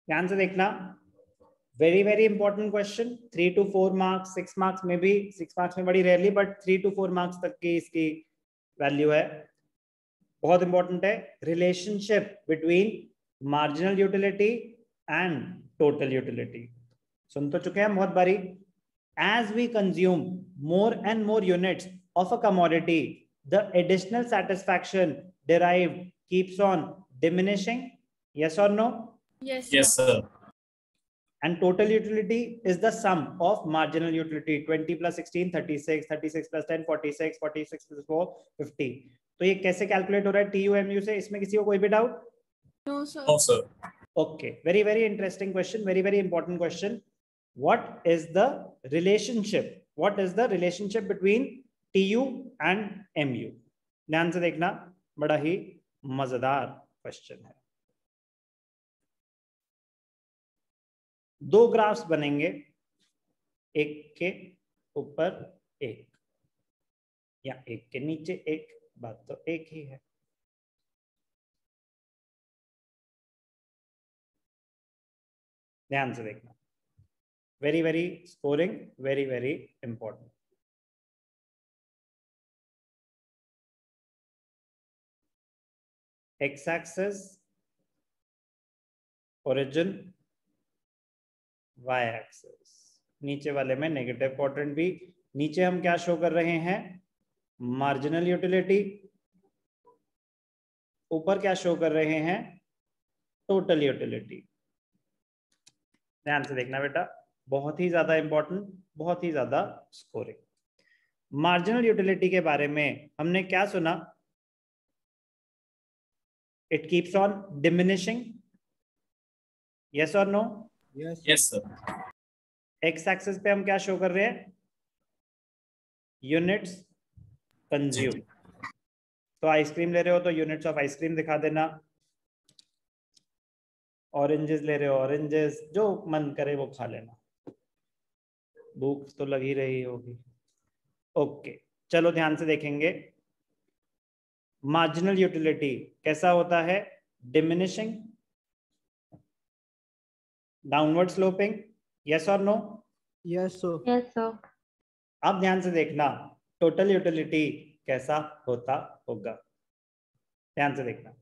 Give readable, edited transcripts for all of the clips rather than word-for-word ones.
ध्यान से देखना, very very important question, 3 to 4 marks, 6 marks में भी, 6 मार्क्स में बड़ी रेयरली, बट 3 to 4 मार्क्स तक की इसकी वैल्यू है, बहुत इंपॉर्टेंट है। Relationship between marginal utility and total utility, सुन तो चुके हैं बहुत बारी। As we consume more and more units of a commodity, the additional satisfaction derived keeps on diminishing. Yes or no? Yes, Yes, sir. And total utility is the sum of marginal utility, 20 plus 16, 36, 36 plus 10, 46, 46 plus 4, 50. तो ये कैसे calculate हो रहा है TU/MU से? इसमें किसी को कोई भी doubt? no sir. No, sir. Okay, very very interesting question, very very important question. What is the relationship? What is the relationship between TU and MU? ध्यान से देखना, बड़ा ही मजेदार क्वेश्चन है। दो ग्राफ्स बनेंगे, एक के ऊपर एक या एक के नीचे एक, बात तो एक ही है। ध्यान से देखना, very very scoring, very very important. X axis origin, Y axis, नीचे वाले में नेगेटिव क्वाड्रेंट भी, नीचे हम क्या शो कर रहे हैं? मार्जिनल यूटिलिटी, ऊपर क्या शो कर रहे हैं? Total utility. ध्यान से देखना बेटा, बहुत ही ज्यादा इंपॉर्टेंट, बहुत ही ज्यादा स्कोरिंग। मार्जिनल यूटिलिटी के बारे में हमने क्या सुना? It keeps on diminishing, yes और no? Yes, sir. X axis पे हम क्या शो कर रहे हैं? Units consume. तो आइसक्रीम ले रहे हो तो यूनिट्स ऑफ आइसक्रीम दिखा देना, ऑरेंजेस ले रहे हो ऑरेंजेस, जो मन करे वो खा लेना, भूख तो लगी रही होगी। ओके, चलो ध्यान से देखेंगे, मार्जिनल यूटिलिटी कैसा होता है? डिमिनिशिंग, डाउनवर्ड स्लोपिंग, यस और no? Yes, sir. Yes sir. अब ध्यान से देखना, टोटल यूटिलिटी कैसा होता होगा? ध्यान से देखना,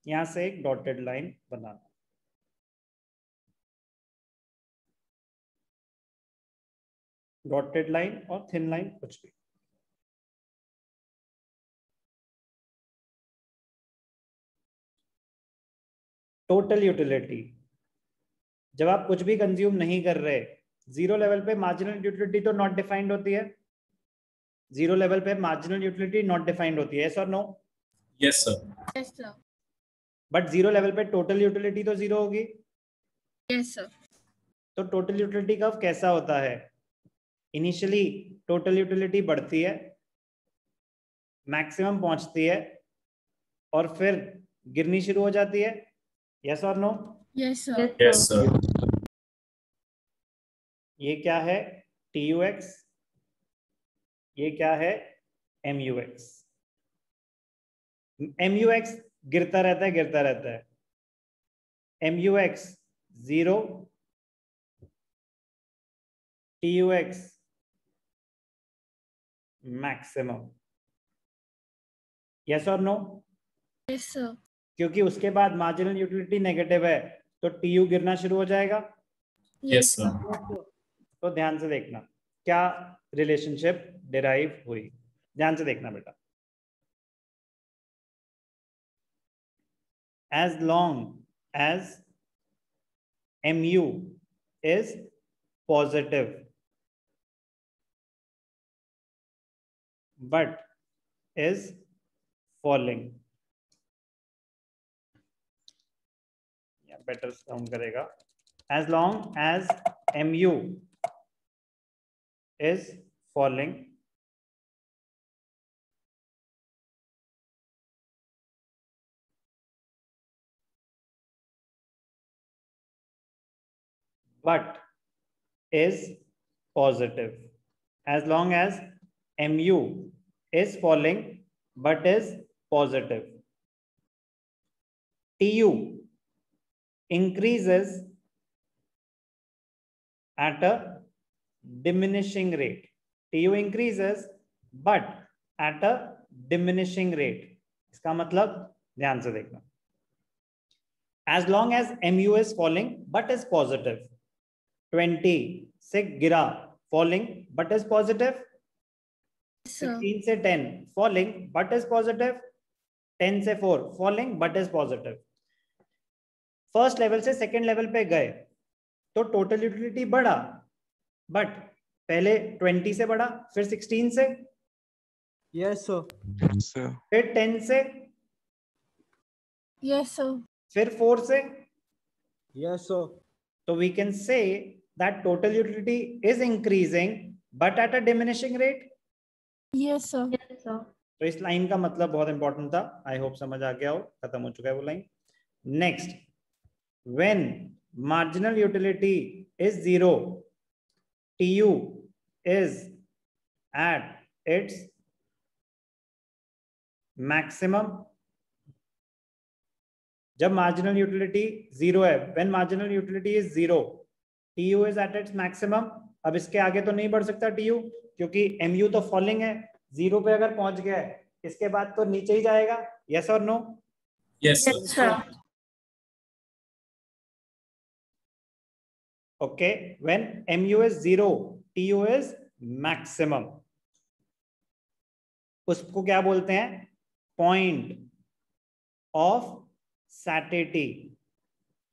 यहां से एक डॉटेड लाइन बनाना, डॉटेड लाइन और थिन लाइन, कुछ भी। टोटल यूटिलिटी, जब आप कुछ भी कंज्यूम नहीं कर रहे, जीरो लेवल पे मार्जिनल यूटिलिटी तो नॉट डिफाइंड होती है, जीरो लेवल पे मार्जिनल यूटिलिटी नॉट डिफाइंड होती है, यस और no? Yes, sir. Yes sir. But zero level पे टोटल यूटिलिटी तो जीरो होगी। Yes sir. तो टोटल यूटिलिटी कर्व कैसा होता है? इनिशियली टोटल यूटिलिटी बढ़ती है, मैक्सिमम पहुंचती है, और फिर गिरनी शुरू हो जाती है, यस और no? Yes sir. Yes, sir. ये क्या है? TUX, ये क्या है? MUX। MUX गिरता रहता है, गिरता रहता है। MUX 0, TUX मैक्सिमम, यस और नो? Yes sir. क्योंकि उसके बाद मार्जिनल यूटिलिटी नेगेटिव है, तो TU गिरना शुरू हो जाएगा। Yes, sir. तो ध्यान से देखना, क्या रिलेशनशिप डिराइव हुई? ध्यान से देखना बेटा, as long as MU is positive but is falling, better sound करेगा, as long as MU is falling but is positive, as long as MU is falling but is positive, TU increases at a diminishing rate. TU increases but at a diminishing rate. इसका मतलब ध्यान से देखना. As long as MU is falling but is positive. 20 से गिरा falling but is positive. 16 से 10 falling but is positive. 10 से 4 falling but is positive. First level से सेकेंड लेवल पे गए तो टोटल यूटिलिटी बढ़ा, बट पहले 20 से बढ़ा, फिर 16 से, Yes, sir. फिर 10 से, Yes, sir. फिर 4 से. Yes, sir. तो we can say that total utility is increasing but at a diminishing rate. Yes, sir. Yes, sir. तो इस लाइन का मतलब बहुत इंपॉर्टेंट था. आई होप समझ आ गया हो. खत्म हो चुका है वो line. Next, when marginal utility is 0, TU is at its maximum. जब marginal utility 0 है, when marginal utility is 0, TU is at its maximum. अब इसके आगे तो नहीं बढ़ सकता TU, क्योंकि MU तो falling है. 0 पे अगर पहुंच गया है, इसके बाद तो नीचे ही जाएगा. Yes or no? Yes, sir. Yes, sir. Okay, when MU is 0, TU is maximum. उसको क्या बोलते हैं? Point of satiety.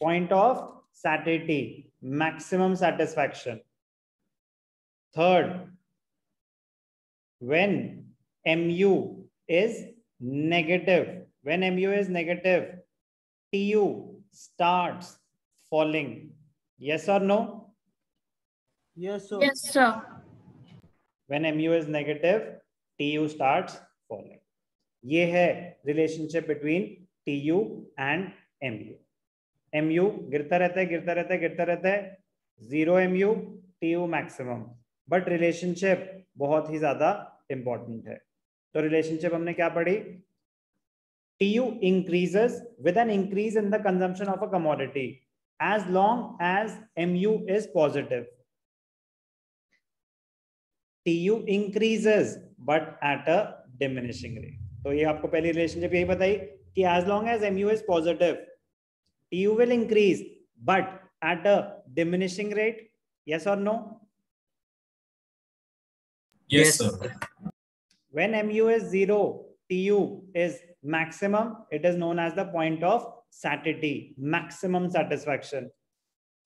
Point of satiety. Maximum satisfaction. Third, when MU is negative. When MU is negative, TU starts falling. Yes or no? Yes, sir. Yes, sir. When MU is negative, TU starts falling. ये है relationship between TU and MU. MU गिरता रहता है, गिरता रहता है, गिरता रहता है. 0 MU, TU maximum. But relationship बहुत ही ज्यादा इंपॉर्टेंट है. तो रिलेशनशिप हमने क्या पढ़ी? TU increases with an increase in the consumption of a commodity as long as MU is positive. TU increases but at a diminishing rate. तो ये आपको पहली रिलेशनशिप यही बताई कि as long as MU is positive, TU will increase but at a diminishing rate. Yes or no? Yes, sir. When MU is 0, TU is maximum. It is known as the point of satiety, maximum satisfaction.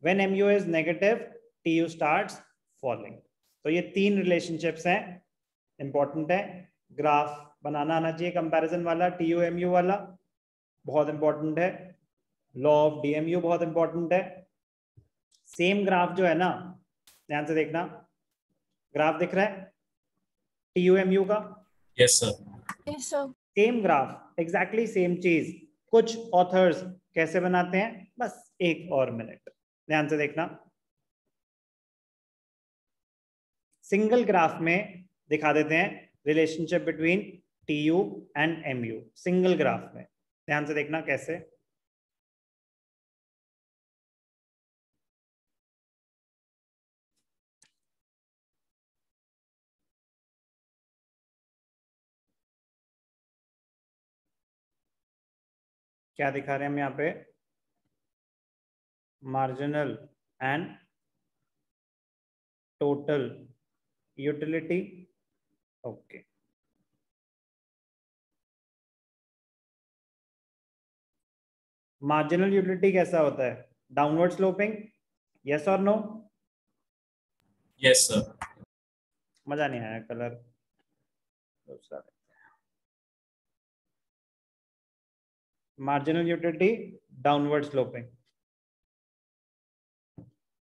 When MU is negative, TU starts falling. तो ये तीन relationships हैं, important है. Graph बनाना आना चाहिए comparison वाला, TU MU वाला बहुत इंपॉर्टेंट है. लॉ ऑफ DMU बहुत इंपॉर्टेंट है. सेम ग्राफ जो है ना, ध्यान से देखना, ग्राफ दिख रहा है TU MU का. Yes, sir. Yes, sir. Same graph, exactly same चीज. कुछ ऑथर्स कैसे बनाते हैं, बस एक और मिनट ध्यान से देखना. सिंगल ग्राफ में दिखा देते हैं relationship between TU and MU. Single graph में ध्यान से देखना कैसे. क्या दिखा रहे हैं हम यहाँ पे? Marginal and total utility. Okay, marginal utility कैसा होता है? Downward sloping. यस और नो? Yes, sir. मजा नहीं आया, कलर दूसरा. Marginal utility downward sloping.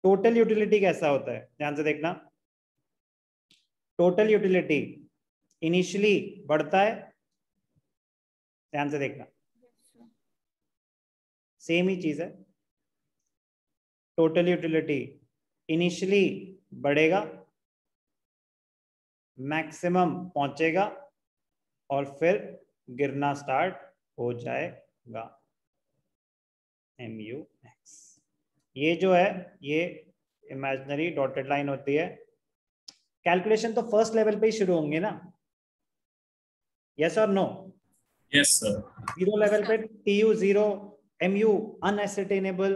Total utility कैसा होता है? ध्यान से देखना. टोटल यूटिलिटी इनिशियली बढ़ता है. ध्यान से देखना, सेम ही चीज है. टोटल यूटिलिटी इनिशियली बढ़ेगा, मैक्सिमम पहुंचेगा और फिर गिरना स्टार्ट हो जाएगा. MUX। ये जो है ये इमेजिनरी डॉटेड लाइन होती है। कैलकुलेशन तो फर्स्ट लेवल पे ही शुरू होंगे ना, यस और no? Yes, sir. Zero level पे TU 0, MU अनएसर्टेनेबल।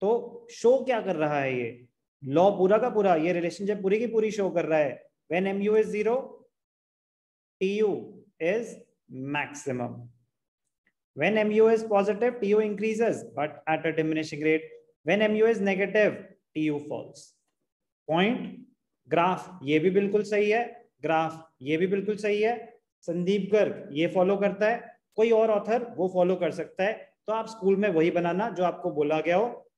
तो शो क्या कर रहा है ये लॉ पूरा का पूरा, ये रिलेशनशिप पूरी की पूरी शो कर रहा है when MU is 0 TU is maximum, when MU is positive TU increases but at a diminishing rate, when MU is negative TU falls। Point. Graph ये भी बिल्कुल सही है, ग्राफ ये भी बिल्कुल सही है। संदीप गर्ग ये फॉलो करता है, कोई और ऑथर वो फॉलो कर सकता है। तो आप स्कूल में वही बनाना जो आपको बोला गया हो,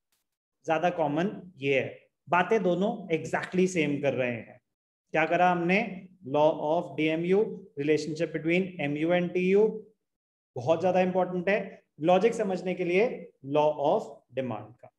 ज्यादा कॉमन ये है। बातें दोनों एग्जैक्टली सेम कर रहे हैं। क्या करा हमने? Law of DMU, relationship between MU and TU, बहुत ज्यादा इंपॉर्टेंट है लॉजिक समझने के लिए लॉ ऑफ डिमांड का।